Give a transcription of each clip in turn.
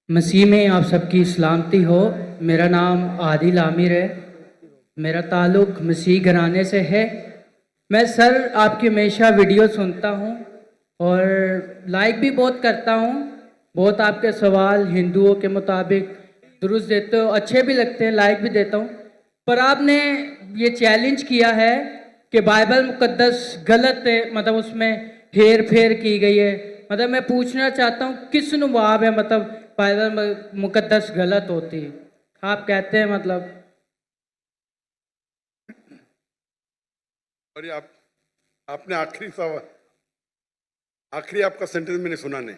मसीह में आप सबकी सलामती हो। मेरा नाम आदिल आमिर है। मेरा ताल्लुक़ मसीह घराने से है। मैं सर आपकी हमेशा वीडियो सुनता हूँ और लाइक भी बहुत करता हूँ। बहुत आपके सवाल हिंदुओं के मुताबिक दुरुस्त देते हो, अच्छे भी लगते हैं, लाइक भी देता हूँ। पर आपने ये चैलेंज किया है कि बाइबल मुकद्दस गलत है, मतलब उसमें हेर फेर की गई है। मतलब मैं पूछना चाहता हूँ किस नुबाब है, मतलब बाइबल मुकद्दस गलत होती है, आप कहते हैं मतलब। और ये आपने आखिरी सवाल, आखिरी आपका सेंटेंस मैंने सुना नहीं।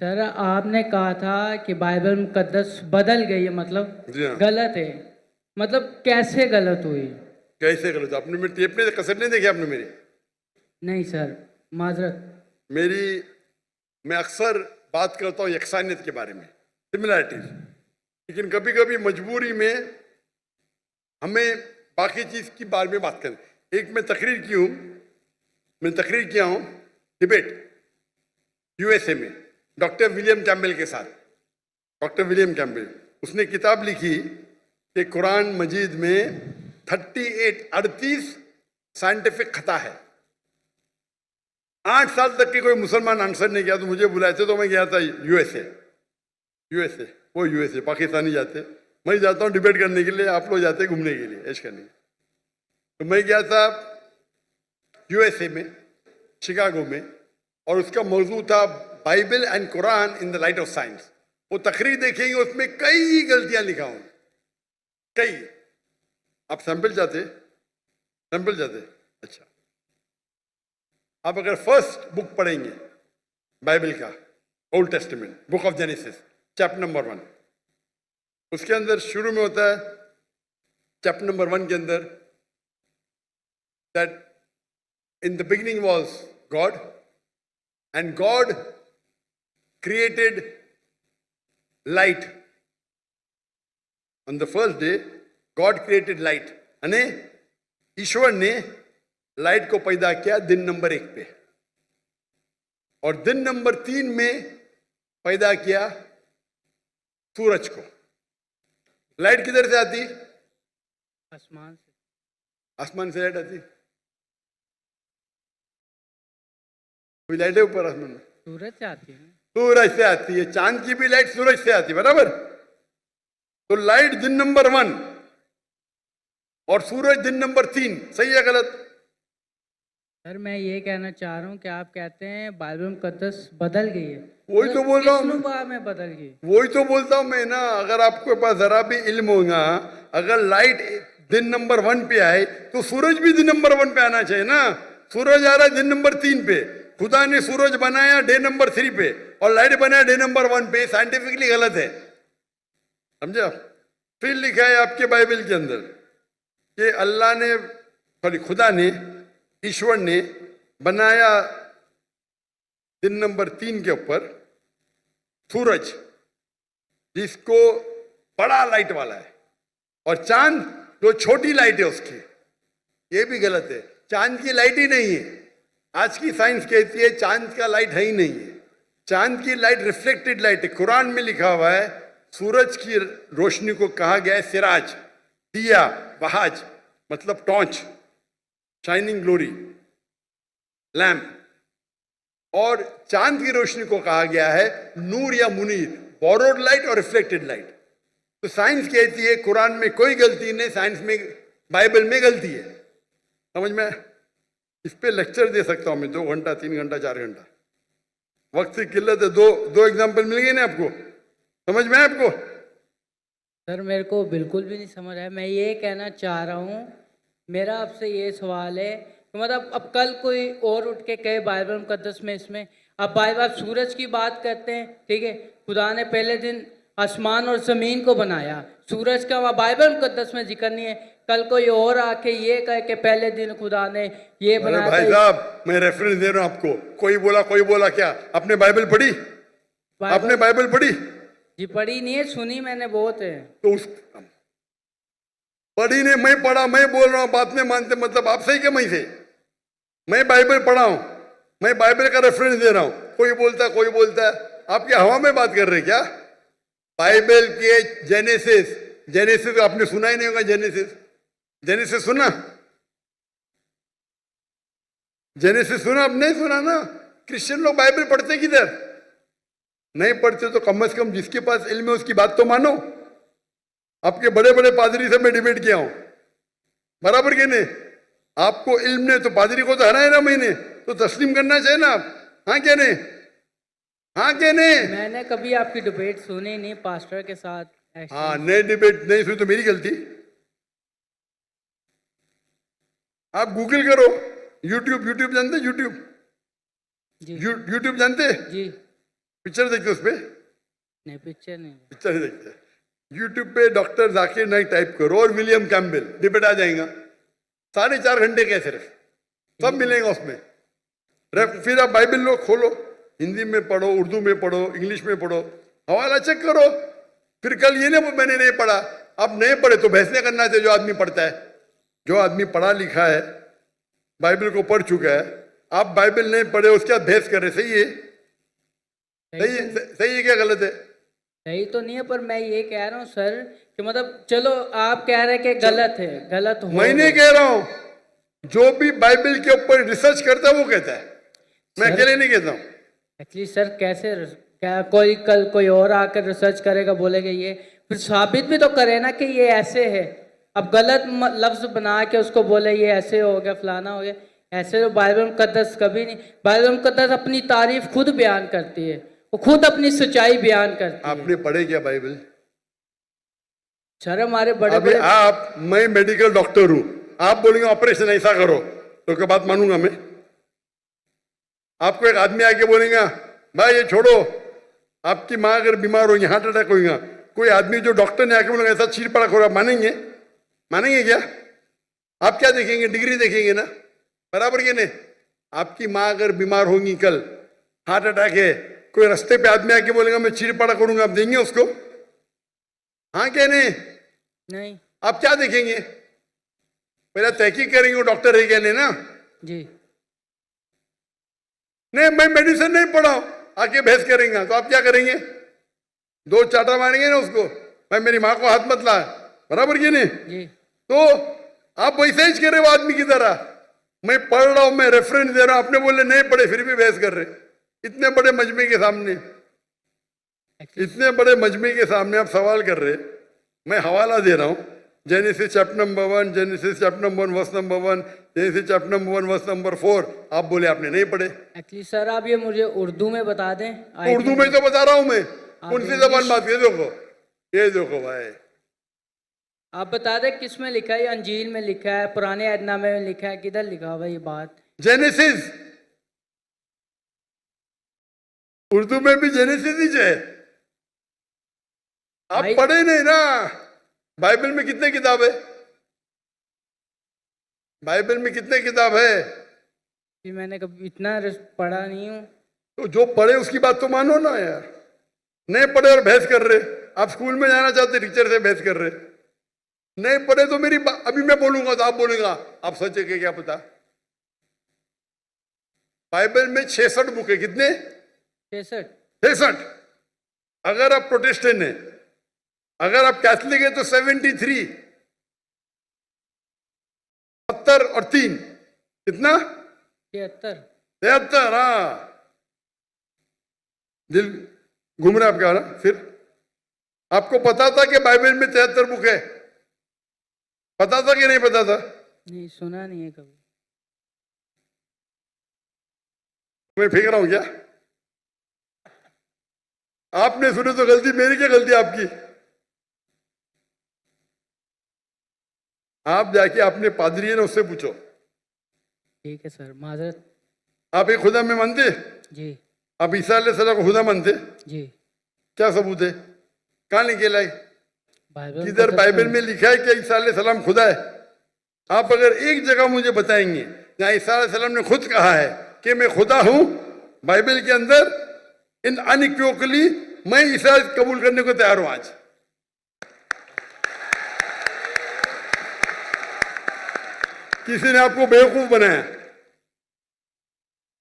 सर आपने कहा था कि बाइबल मुकद्दस बदल गई है, मतलब जी हाँ। गलत है। मतलब कैसे गलत हुई? कैसे गलत? आपने मेरी टेप में कसर नहीं देखी आपने मेरी? नहीं सर, माजरत। मेरी मैं अक्सर बात करता हूँ यकसानियत के बारे में, सिमिलैरिटीज, लेकिन कभी कभी मजबूरी में हमें बाकी चीज की बारे में बात करें। एक मैं तकरीर किया हूँ डिबेट यूएसए में डॉक्टर विलियम कैम्बेल के साथ। डॉक्टर विलियम कैम्बेल, उसने किताब लिखी कि कुरान मजीद में 38 साइंटिफिक खता है। 8 साल तक के कोई मुसलमान आंसर नहीं किया, तो मुझे बुलाए थे, तो मैं गया था यूएसए, वो यूएसए, पाकिस्तानी जाते, मैं जाता हूँ डिबेट करने के लिए, आप लोग जाते घूमने के लिए, ऐश करने। तो मैं गया था यूएसए में, शिकागो में, और उसका मौजू था Bible and Quran in the light of science. वो तकरीर देखेंगे, उसमें कई गलतियां लिखा हूं, कई। आप सैंपल जाते? अच्छा, आप अगर फर्स्ट बुक पढ़ेंगे बाइबल का, old testament, book of genesis, chapter number 1, उसके अंदर शुरू में होता है, चैप्टर नंबर 1 के अंदर, that in the beginning was God and God created light. On the first day God created light, यानी ईश्वर ने लाइट को पैदा किया दिन नंबर 1 पे, और दिन नंबर 3 में पैदा किया सूरज को। लाइट किधर से आती? आसमान से। आसमान से लाइट आती? कोई लाइट है ऊपर आसमान में? सूरज से आती है। सूरज से आती है। चांद की भी लाइट सूरज से आती है, बराबर? तो लाइट दिन नंबर 1 और सूरज दिन नंबर 3, सही है गलत? सर मैं ये कहना चाह रहा हूँ कि आप कहते हैं बाइबल मुकद्दस बदल गई है। वही तो बोल रहा हूँ, किस नुबाब में बदल गई? वही तो बोलता हूं मैं ना। अगर आपके पास जरा भी इल्म होगा, अगर लाइट दिन नंबर 1 पे आए तो सूरज भी दिन नंबर 1 पे आना चाहिए ना। सूरज आ रहा है दिन नंबर 3 पे, खुदा ने सूरज बनाया डे नंबर 3 पे और लाइट बनाया डे नंबर 1 पे, साइंटिफिकली गलत है, समझे आप? फिर लिखा है आपके बाइबल के अंदर कि अल्लाह ने, सॉरी, खुदा ने, ईश्वर ने बनाया दिन नंबर 3 के ऊपर सूरज, जिसको बड़ा लाइट वाला है, और चांद जो छोटी लाइट है उसकी। ये भी गलत है, चांद की लाइट ही नहीं है। आज की साइंस कहती है चांद का लाइट है ही नहीं है। चांद की लाइट रिफ्लेक्टेड लाइट है। कुरान में लिखा हुआ है सूरज की रोशनी को कहा गया है सिराज, दिया, वहाज, मतलब टॉर्च, शाइनिंग ग्लोरी, लैम्प। और चांद की रोशनी को कहा गया है नूर या मुनीर, बोरोड लाइट और रिफ्लेक्टेड लाइट। तो साइंस कहती है कुरान में कोई गलती नहीं, साइंस में, बाइबल में गलती है। समझ में? इस पे लेक्चर दे सकता हूं मैं 2 घंटा, 3 घंटा, 4 घंटा। वक्त की किल्लत है। दो एग्जाम्पल मिल गए ना आपको? समझ में आपको? सर मेरे को बिल्कुल भी नहीं समझ आया। मैं ये कहना चाह रहा हूँ, मेरा आपसे ये सवाल है, तो मतलब अब कल कोई और उठ के कहे बाइबल मुकद्दस में, इसमें अब बाइबल, आप सूरज की बात करते हैं, ठीक है, खुदा ने पहले दिन आसमान और ज़मीन को बनाया, सूरज का वहाँ बाइबल मुकद्दस में जिक्र नहीं है। कल कोई और आके ये कहे कि पहले दिन खुदा ने ये बनाया। भाई साहब, मैं रेफरेंस दे रहा हूं आपको। कोई बोला क्या? आपने बाइबल पढ़ी? आपने बाइबल पढ़ी? जी पढ़ी नहीं है, सुनी मैंने बहुत है। तो उस पढ़ी ने, मैं पढ़ा, मैं बोल रहा हूं, बात नहीं मानते, मतलब आप सही क्या मैं से? मैं बाइबल पढ़ा हूं, मैं बाइबल का रेफरेंस दे रहा हूं। कोई बोलता है, आप क्या हवा में बात कर रहे क्या? बाइबल के जेनेसिस, जेनेसिस आपने सुना ही नहीं होगा। जेनेसिस, जेनेसिस सुना? जेनेसिस सुना? आप नहीं सुना ना। क्रिश्चियन लोग बाइबल पढ़ते किधर? नहीं पढ़ते तो कम से कम जिसके पास इल्म है उसकी बात तो मानो। आपके बड़े बड़े पादरी से मैं डिबेट किया हूं, बराबर के नहीं? आपको इल्म नहीं तो पादरी को तो हराए ना मैंने, तो तस्लीम करना चाहिए ना आप। हाँ क्या नहीं? हाँ क्या नहीं? मैंने कभी आपकी डिबेट सुनी नहीं पास्टर के साथ। हाँ, नहीं डिबेट नहीं सुनी तो मेरी गलती। आप गूगल करो, यूट्यूब, यूट्यूब जानते? यूट्यूब, जी यूट्यूब जानते? जी। पिक्चर देखते उस पे? नहीं, पिक्चर नहीं। पिक्चर देखते। यूट्यूब पे डॉक्टर जाकिर नाइक टाइप करो और विलियम कैम्बेल, डिबेट आ जाएगा। 4.5 घंटे के सिर्फ, सब मिलेगा उसमें। फिर आप बाइबल लो, खोलो, हिंदी में पढ़ो, उर्दू में पढ़ो, इंग्लिश में पढ़ो, हवाला चेक करो। फिर कल ये नहीं मैंने नहीं पढ़ा। आप नहीं पढ़े तो बहस नहीं करना चाहिए। जो आदमी पढ़ता है, जो आदमी पढ़ा लिखा है, बाइबल को पढ़ चुका है, आप बाइबल नहीं पढ़े उसके बाद बहस कर रहे, सही है? सही है? सही है क्या गलत है? सही तो नहीं है, पर मैं ये कह रहा हूँ सर कि मतलब चलो आप कह रहे हैं कि गलत है, गलत हो। मैं नहीं कह रहा हूं, जो भी बाइबल के ऊपर रिसर्च करता है वो कहता है, मैं अकेले नहीं कहता हूं। एक्चुअली सर कैसे क्या कोई कल कोई और आकर रिसर्च करेगा, बोलेगा ये, फिर साबित भी तो करे ना कि ये ऐसे है। अब गलत लफ्ज बना के उसको बोले ये ऐसे हो गया, फलाना हो गया, ऐसे तो बाइबल मुकद्दस कभी नहीं। बाइबल मुकद्दस अपनी तारीफ खुद बयान करती है, वो खुद अपनी सच्चाई बयान करती है। आपने पढ़े क्या बाइबल? सर हमारे बड़े अभी बड़े आप, मैं मेडिकल डॉक्टर हूं, आप बोलेंगे ऑपरेशन ऐसा करो तो क्या बात मानूंगा मैं? आपको एक आदमी आके बोलेगा भाई ये छोड़ो, आपकी माँ अगर बीमार होगी, हार्ट अटैक होगा, कोई आदमी जो डॉक्टर ने आके बोलेगा ऐसा चीर पड़ा करो, आप मानेंगे? मानेंगे क्या? आप क्या देखेंगे? डिग्री देखेंगे ना, बराबर के नहीं? आपकी माँ अगर बीमार होगी, कल हार्ट अटैक है, कोई रास्ते पे आदमी आके बोलेगा मैं चीर पड़ा करूंगा, आप देंगे उसको? हाँ क्या नहीं? नहीं आप क्या देखेंगे? पहले तहकीक करेंगे वो डॉक्टर है क्या नहीं ना? जी। नहीं मैं मेडिसिन नहीं पढ़ा हूं, आके बहस करेंगे तो आप क्या करेंगे? 2 चाटा मारेंगे ना उसको, भाई मेरी माँ को हाथ मत ला, बराबर की नहीं? जी तो आप वैसे ही करे वो आदमी की तरह, मैं पढ़ रहा हूं, मैं रेफरेंस दे रहा हूं, आपने बोले नहीं पढ़े फिर भी बहस कर रहे। इतने बड़े मजमे के सामने, इतने बड़े मजमे के सामने आप सवाल कर रहे। मैं हवाला दे रहा हूं, Genesis chapter number 1, Genesis chapter number 1 verse number 1, Genesis chapter number 1 verse number 4। आप बोले आपने नहीं पढ़े। एक्चुअली सर आप ये मुझे उर्दू में बता दें। तो उर्दू में तो बता रहा हूं मैं, कौन सी जबान बात? ये देखो, ये देखो भाई, आप बता दें किस में लिखा है? अंजील में लिखा है, पुराने अहदनामे में लिखा है, किधर लिखा हुआ ये बात? जेनेसिस, उर्दू में भी जेनेसिस ही है। आप भाई- पढ़े नहीं ना। बाइबल में कितने किताब है? बाइबल में कितने किताब है? कि मैंने कभी इतना पढ़ा नहीं हूँ। तो जो पढ़े उसकी बात तो मानो ना यार। नहीं पढ़े और बहस कर रहे, आप स्कूल में जाना चाहते टीचर से बहस कर रहे। नहीं पढ़े तो मेरी अभी मैं बोलूंगा तो आप बोलेगा आप सच है क्या पता? बाइबल में 66 बुक है। कितने? 66। 66। अगर आप प्रोटेस्टेंट हैं, अगर आप कैथलिक है तो 73, 70 और 3 कितना? 73। 73। हाँ, दिल घूम रहा है आपका ना। फिर आपको पता था कि बाइबल में 73 बुक है? पता था कि नहीं पता था? नहीं, सुना नहीं है कभी। मैं फेंक रहा हूं क्या? आपने सुने तो गलती मेरी, क्या गलती आपकी? आप जाके अपने पादरी है ना उससे पूछो। ठीक है सर, माजरत। आप एक खुदा में मानते? जी आप ईसा अलैहिस्सलाम को खुदा मानते? जी। क्या सबूत है? कहां लिखे लाई? बाइबल किधर मुकद्दस बाइबल में लिखा है कि ईसा अलैहिस्सलाम खुदा है? आप अगर एक जगह मुझे बताएंगे जहां ईसा अलैहिस्सलाम ने खुद कहा है कि मैं खुदा हूं, बाइबल के अंदर इन अनइक्विवोकली, मैं ईसा कबूल करने को तैयार हूं आज। किसी ने आपको बेवकूफ बनाया?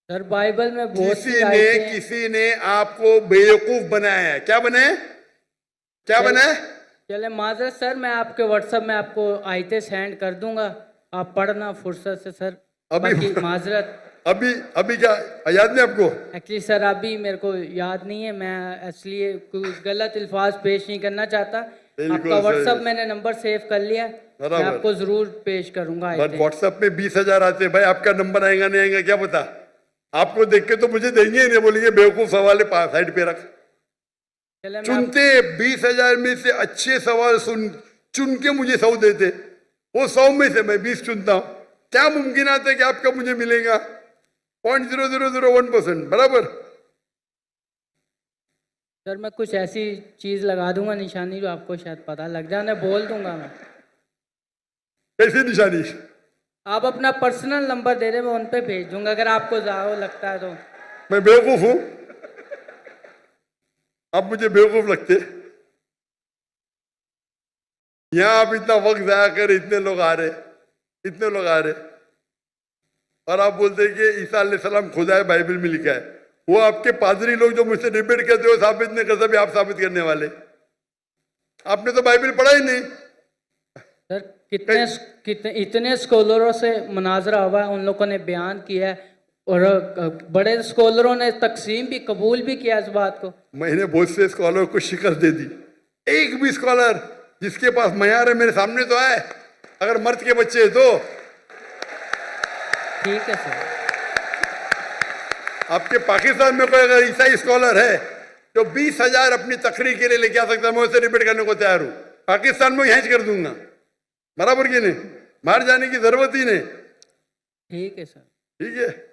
सर बाइबल में बहुत सी किसी आयतें हैं। ने आपको बेवकूफ बनाया है। क्या बनाया? क्या बना है? चले माजरत सर, मैं आपके व्हाट्सएप में आपको आयते सेंड कर दूंगा, आप पढ़ना फुर्सत से सर। अभी- बाकी माजरत अभी क्या याद नहीं आपको? एक्चुअली सर अभी मेरे को याद नहीं है, मैं इसलिए कोई गलत अल्फाज पेश नहीं करना चाहता। बिल्कुल आपका सही। व्हाट्सएप मैंने नंबर सेव कर लिया है, मैं बराबर। आपको जरूर पेश करूंगा बट आयते। व्हाट्सएप में 20,000 आते हैं भाई, आपका नंबर आएगा नहीं आएगा क्या पता? आपको देख के तो मुझे देंगे ही नहीं, बोलेंगे बेवकूफ सवाल है साइड पे रख। चले मैं चुनते 20,000 में से अच्छे सवाल चुन के मुझे 100 देते, वो 100 में से मैं 20 चुनता हूं। क्या मुमकिन आता है कि आपका मुझे मिलेगा? 0.0001%, बराबर। सर मैं कुछ ऐसी चीज लगा दूंगा निशानी जो आपको शायद पता लग जाए, मैं बोल दूंगा मैं। कैसी निशानी? आप अपना पर्सनल नंबर दे दे, मैं उन पे भेज दूंगा अगर आपको ज़्यादा लगता है तो। मैं बेवकूफ हूं? आप मुझे बेवकूफ लगते? यहां आप इतना वक्त जाया कर, इतने लोग आ रहे, और आप बोलते हैं कि ईसा अलैहिस्सलाम खुदा है, बाइबल में लिखा है। वो आपके पादरी लोग जो मुझसे डिबेट करते हो साबित नहीं कर सकते, आप साबित करने वाले। आपने तो बाइबल पढ़ा ही नहीं। सर कितने इतने स्कॉलरों से मुनाजरा हुआ है, उन लोगों ने बयान किया है, और बड़े स्कॉलरों ने तकसीम भी कबूल भी किया इस बात को। मैंने बहुत से स्कॉलर को शिकस्त दे दी। एक भी स्कॉलर जिसके पास मयार है मेरे सामने तो आए, अगर मर्द के बच्चे हैं तो। ठीक है सर। आपके पाकिस्तान में कोई अगर ईसाई स्कॉलर है तो 20,000 अपनी तकरीर के लिए लेके आ सकता है, मैं उससे डिबेट करने को तैयार हूं। पाकिस्तान में हैंच कर दूंगा, बराबर की नहीं, बाहर जाने की जरूरत ही नहीं। ठीक है सर। ठीक है।